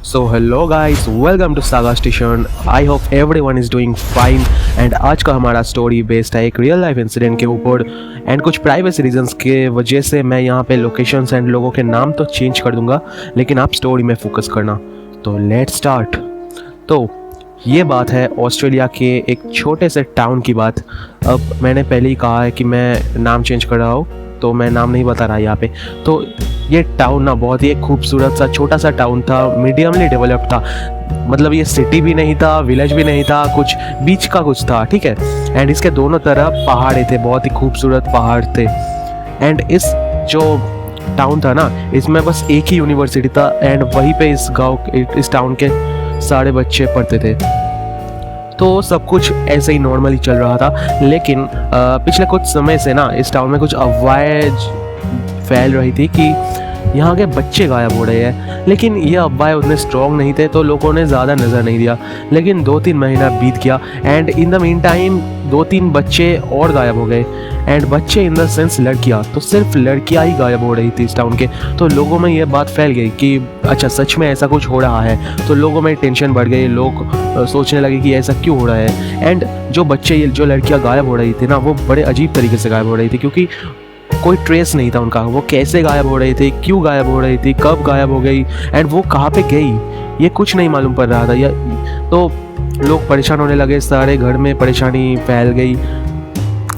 So hello guys, welcome to saga station. I hope everyone is doing fine. And आज का हमारा story based है एक real life incident के ऊपर। एंड कुछ प्राइवेसी रीजंस के वजह से मैं यहाँ पे लोकेशंस एंड लोगों के नाम तो चेंज कर दूंगा, लेकिन आप स्टोरी में फोकस करना। तो लेट्स स्टार्ट। तो ये बात है ऑस्ट्रेलिया के एक छोटे से टाउन की बात। अब मैंने पहले ही कहा है कि मैं नाम चेंज कर रहा हूँ, तो मैं नाम नहीं बता रहा यहाँ पे। तो ये टाउन ना बहुत ही एक खूबसूरत सा छोटा सा टाउन था, मीडियमली डेवलप्ड था। मतलब ये सिटी भी नहीं था, विलेज भी नहीं था, कुछ बीच का कुछ था, ठीक है। एंड इसके दोनों तरफ पहाड़े थे, बहुत ही खूबसूरत पहाड़ थे। एंड इस जो टाउन था ना, इसमें बस एक ही यूनिवर्सिटी था। एंड वहीं पे इस टाउन के सारे बच्चे पढ़ते थे। तो सब कुछ ऐसे ही नॉर्मली चल रहा था। लेकिन पिछले कुछ समय से ना इस टाउन में कुछ अफवाहें फैल रही थी कि यहाँ के बच्चे गायब हो रहे हैं। लेकिन ये अफवाहें उतने स्ट्रॉन्ग नहीं थे, तो लोगों ने ज़्यादा नज़र नहीं दिया। लेकिन 2-3 महीना बीत गया and in the mean time 2-3 बच्चे और गायब हो गए। एंड बच्चे इन द सेंस लड़कियाँ, तो सिर्फ लड़कियाँ ही गायब हो रही थी इस टाउन के। तो लोगों में ये बात फैल गई कि अच्छा सच में ऐसा कुछ हो रहा है। तो लोगों में टेंशन बढ़ गई, लोग सोचने लगे कि ऐसा क्यों हो रहा है। एंड जो लड़कियाँ गायब हो रही थी ना, वो बड़े अजीब तरीके से गायब हो रही थी, क्योंकि कोई ट्रेस नहीं था उनका। वो कैसे गायब हो रही थी, क्यों गायब हो रही थी, कब गायब हो गई एंड वो कहाँ पे गई, ये कुछ नहीं मालूम पड़ रहा था। तो लोग परेशान होने लगे, सारे घर में परेशानी फैल गई।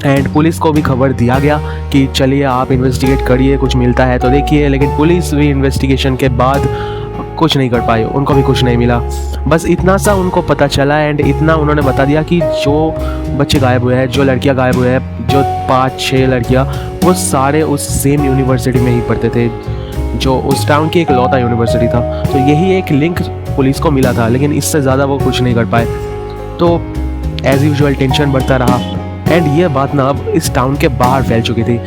एंड पुलिस को भी खबर दिया गया कि चलिए आप इन्वेस्टिगेट करिए, कुछ मिलता है तो देखिए। लेकिन पुलिस भी इन्वेस्टिगेशन के बाद कुछ नहीं कर पाए, उनको भी कुछ नहीं मिला। बस इतना सा उनको पता चला एंड इतना उन्होंने बता दिया कि जो बच्चे गायब हुए हैं, जो लड़कियां गायब हुए हैं, जो 5-6 लड़कियां, वो सारे उस सेम यूनिवर्सिटी में ही पढ़ते थे, जो उस टाउन की एक लौता यूनिवर्सिटी था। तो यही एक लिंक पुलिस को मिला था, लेकिन इससे ज़्यादा वो कुछ नहीं कर पाए। तो एज़ यूजुअल टेंशन बढ़ता रहा। एंड ये बात ना अब इस टाउन के बाहर फैल चुकी थी,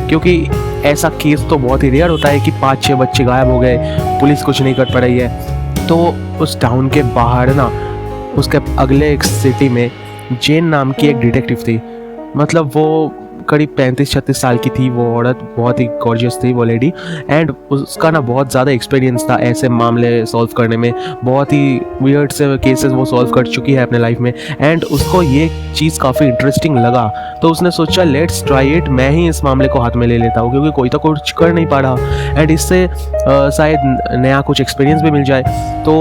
क्योंकि ऐसा केस तो बहुत ही रेयर होता है कि 5-6 बच्चे गायब हो गए, पुलिस कुछ नहीं कर पा रही है। तो उस टाउन के बाहर ना, उसके अगले एक सिटी में जेन नाम की एक डिटेक्टिव थी। मतलब वो करीब 35-36 साल की थी वो औरत, बहुत ही गॉर्जियस थी वो लेडी। एंड उसका ना बहुत ज़्यादा एक्सपीरियंस था ऐसे मामले सॉल्व करने में, बहुत ही वियर्ड से केसेस वो सॉल्व कर चुकी है अपने लाइफ में। एंड उसको ये चीज़ काफ़ी इंटरेस्टिंग लगा, तो उसने सोचा लेट्स ट्राई इट, मैं ही इस मामले को हाथ में ले लेता हूँ, क्योंकि कोई तो कुछ कर नहीं पा रहा एंड इससे शायद नया कुछ एक्सपीरियंस भी मिल जाए। तो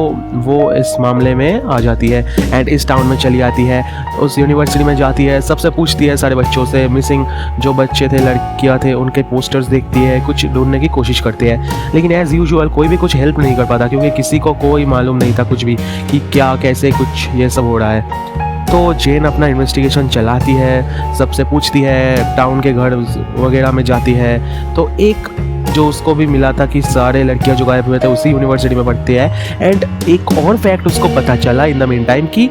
वो इस मामले में आ जाती है एंड इस टाउन में चली आती है, उस यूनिवर्सिटी में जाती है, सबसे पूछती है सारे बच्चों से, मिसिंग जो बच्चे थे, लड़कियां थे, उनके पोस्टर्स देखती है, कुछ ढूंढने की कोशिश करती है। लेकिन एज यूजुअल कोई भी कुछ हेल्प नहीं कर पाता, क्योंकि किसी को कोई मालूम नहीं था कुछ भी कि क्या कैसे कुछ ये सब हो रहा है। तो जेन अपना इन्वेस्टिगेशन चलाती है, सबसे पूछती है, टाउन के घर वगैरह में जाती है। तो एक जो उसको भी मिला था कि सारे लड़कियां जो गायब हुए थे उसी यूनिवर्सिटी में पढ़ती है। एंड एक और फैक्ट उसको पता चला इन द मीन टाइम कि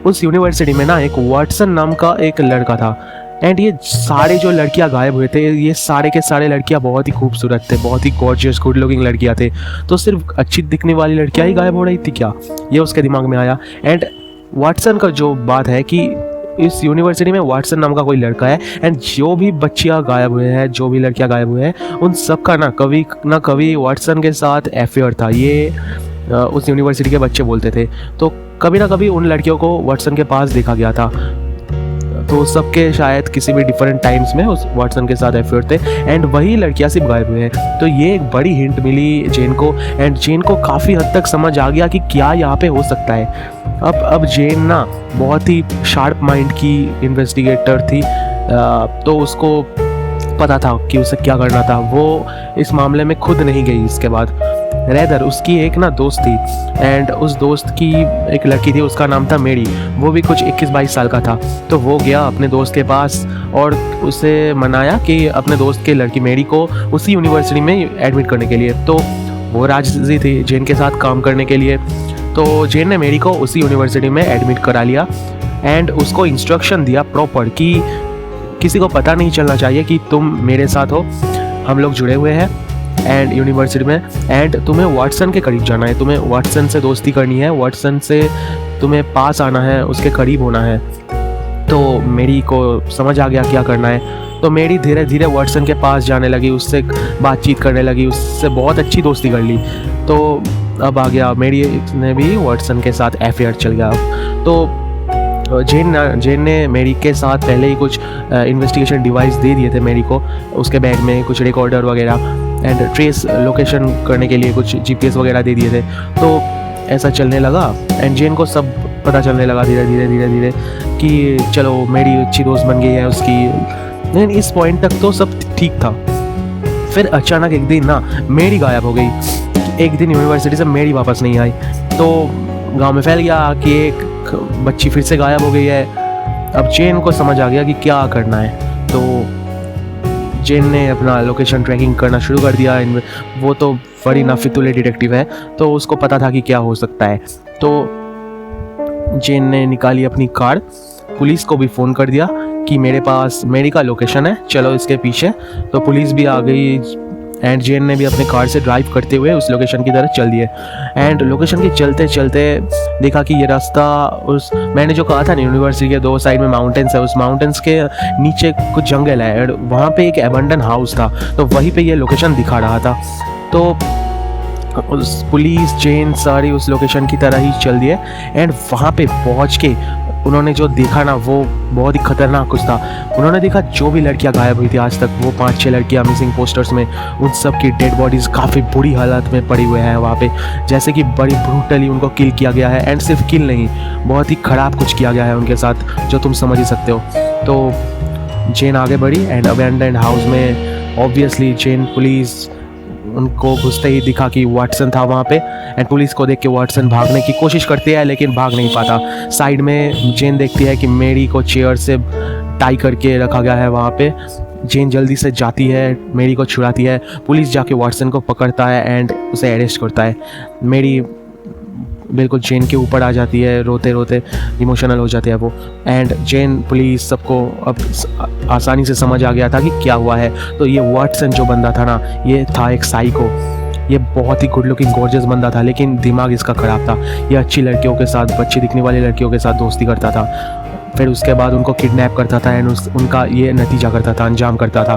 उस यूनिवर्सिटी में ना एक वाटसन नाम का एक लड़का था। एंड ये सारे जो लड़कियां गायब हुए थे, ये सारे के सारे लड़कियां बहुत ही खूबसूरत थे, बहुत ही गॉर्जियस गुड लुकिंग लड़कियां थे। तो सिर्फ अच्छी दिखने वाली लड़कियां ही गायब हो रही थी क्या, ये उसके दिमाग में आया। एंड वाटसन का जो बात है कि इस यूनिवर्सिटी में वाटसन नाम का कोई लड़का है। एंड जो भी बच्चियां गायब हुए हैं, जो भी लड़कियां गायब हुए हैं, उन सब का ना कभी वाटसन के साथ अफेयर था, ये उस यूनिवर्सिटी के बच्चे बोलते थे। तो कभी ना कभी उन लड़कियों को वाटसन के पास देखा गया था। तो सबके शायद किसी भी डिफरेंट टाइम्स में उस वाटसन के साथ अफेयर थे एंड वही लड़कियां सिर्फ गायब हुए हैं। तो ये एक बड़ी हिंट मिली जेन को एंड जेन को काफ़ी हद तक समझ आ गया कि क्या यहाँ पे हो सकता है। अब जेन ना बहुत ही शार्प माइंड की इन्वेस्टिगेटर थी, तो उसको पता था कि उसे क्या करना था। वो इस मामले में खुद नहीं गई इसके बाद, रेदर उसकी एक ना दोस्त थी। एंड उस दोस्त की एक लड़की थी, उसका नाम था मेरी। वो भी कुछ 21-22 साल का था। तो वो गया अपने दोस्त के पास और उसे मनाया कि अपने दोस्त की लड़की मेरी को उसी यूनिवर्सिटी में एडमिट करने के लिए। तो वो राजी थी जेन के साथ काम करने के लिए। तो जेन ने मेरी को उसी यूनिवर्सिटी में एडमिट करा लिया एंड उसको इंस्ट्रक्शन दिया प्रॉपर कि किसी को पता नहीं चलना चाहिए कि तुम मेरे साथ हो, हम लोग जुड़े हुए हैं एंड यूनिवर्सिटी में। एंड तुम्हें वाटसन के करीब जाना है, तुम्हें वाटसन से दोस्ती करनी है, वाटसन से तुम्हें पास आना है, उसके करीब होना है। तो मेरी को समझ आ गया क्या करना है। तो मेरी धीरे धीरे वाटसन के पास जाने लगी, उससे बातचीत करने लगी, उससे बहुत अच्छी दोस्ती कर ली। तो अब आ गया मेरी ने भी वाटसन के साथ अफेयर चल गया। तो जेन ने मेरी के साथ पहले ही कुछ इन्वेस्टिगेशन डिवाइस दे दिए थे मेरी को, उसके बैग में कुछ रिकॉर्डर वगैरह एंड ट्रेस लोकेशन करने के लिए कुछ जीपीएस वगैरह दे दिए थे। तो ऐसा चलने लगा एंड जेन को सब पता चलने लगा धीरे धीरे कि चलो मेरी अच्छी दोस्त बन गई है उसकी। लेकिन इस पॉइंट तक तो सब ठीक था। फिर अचानक एक दिन ना मेरी गायब हो गई। एक दिन यूनिवर्सिटी से मेरी वापस नहीं आई, तो गांव में फैल गया कि एक बच्ची फिर से गायब हो गई है। अब जेन को समझ आ गया कि क्या करना है, तो जेन ने अपना लोकेशन ट्रैकिंग करना शुरू कर दिया। वो तो बड़ी ना फितूले डिटेक्टिव है, तो उसको पता था कि क्या हो सकता है। तो जेन ने निकाली अपनी कार, पुलिस को भी फ़ोन कर दिया कि मेरे पास मेरी का लोकेशन है, चलो इसके पीछे। तो पुलिस भी आ गई एंड जेन ने भी अपने कार से ड्राइव करते हुए उस लोकेशन की तरफ चल दिए। एंड लोकेशन के चलते चलते देखा कि ये रास्ता उस मैंने जो कहा था ना यूनिवर्सिटी के 2 साइड में माउंटेन्स है, उस माउंटेन्स के नीचे कुछ जंगल है एंड वहाँ पे एक एबंडन हाउस था, तो वहीं पे ये लोकेशन दिखा रहा था। तो उस पुलिस जेन सारी उस लोकेशन की तरह ही चल दिए एंड वहाँ पे पहुँच के उन्होंने जो देखा ना वो बहुत ही खतरनाक कुछ था। उन्होंने देखा जो भी लड़कियां गायब हुई थी आज तक, वो 5-6 लड़कियां मिसिंग पोस्टर्स में, उन सब की डेड बॉडीज़ काफ़ी बुरी हालत में पड़ी हुए हैं वहाँ पे, जैसे कि बड़ी ब्रूटली उनको किल किया गया है। एंड सिर्फ किल नहीं, बहुत ही ख़राब कुछ किया गया है उनके साथ, जो तुम समझ ही सकते हो। तो जेन आगे बढ़ी एंड अबैंडन्ड हाउस में ऑब्वियसली जेन पुलिस उनको घुसते ही दिखा कि वाटसन था वहाँ पे एंड पुलिस को देख के वाटसन भागने की कोशिश करती है लेकिन भाग नहीं पाता। साइड में जेन देखती है कि मेरी को चेयर से टाई करके रखा गया है वहाँ पे। जेन जल्दी से जाती है, मेरी को छुड़ाती है। पुलिस जाके वाटसन को पकड़ता है एंड उसे अरेस्ट करता है। मेरी बिल्कुल जेन के ऊपर आ जाती है, रोते रोते इमोशनल हो जाते हैं वो। एंड जेन पुलिस सबको अब आसानी से समझ आ गया था कि क्या हुआ है। तो ये वाटसन जो बंदा था ना, ये था एक साइको। ये बहुत ही गुड लुकिंग गॉर्जियस बंदा था, लेकिन दिमाग इसका ख़राब था। ये अच्छी लड़कियों के साथ, अच्छी दिखने वाली लड़कियों के साथ दोस्ती करता था, फिर उसके बाद उनको किडनैप करता था एंड उनका ये नतीजा करता था, अंजाम करता था।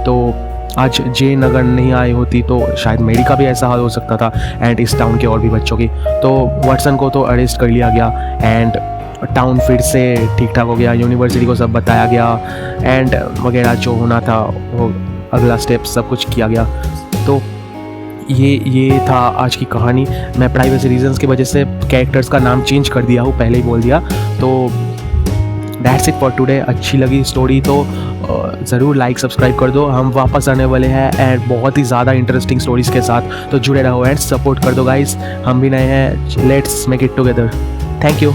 तो आज जेन अगर नहीं आई होती तो शायद मेरी का भी ऐसा हाल हो सकता था एंड इस टाउन के और भी बच्चों की। तो वाटसन को तो अरेस्ट कर लिया गया एंड टाउन फिर से ठीक ठाक हो गया। यूनिवर्सिटी को सब बताया गया एंड वगैरह जो होना था वो अगला स्टेप सब कुछ किया गया। तो ये था आज की कहानी। मैं प्राइवेसी रीजंस की वजह से कैरेक्टर्स का नाम चेंज कर दिया हूँ, पहले ही बोल दिया। तो दैट्स इट फॉर टुडे। अच्छी लगी स्टोरी तो ज़रूर लाइक सब्सक्राइब कर दो। हम वापस आने वाले हैं एंड बहुत ही ज़्यादा इंटरेस्टिंग स्टोरीज़ के साथ, तो जुड़े रहो एंड सपोर्ट कर दो गाइस। हम भी नए हैं, let's make it together. Thank you.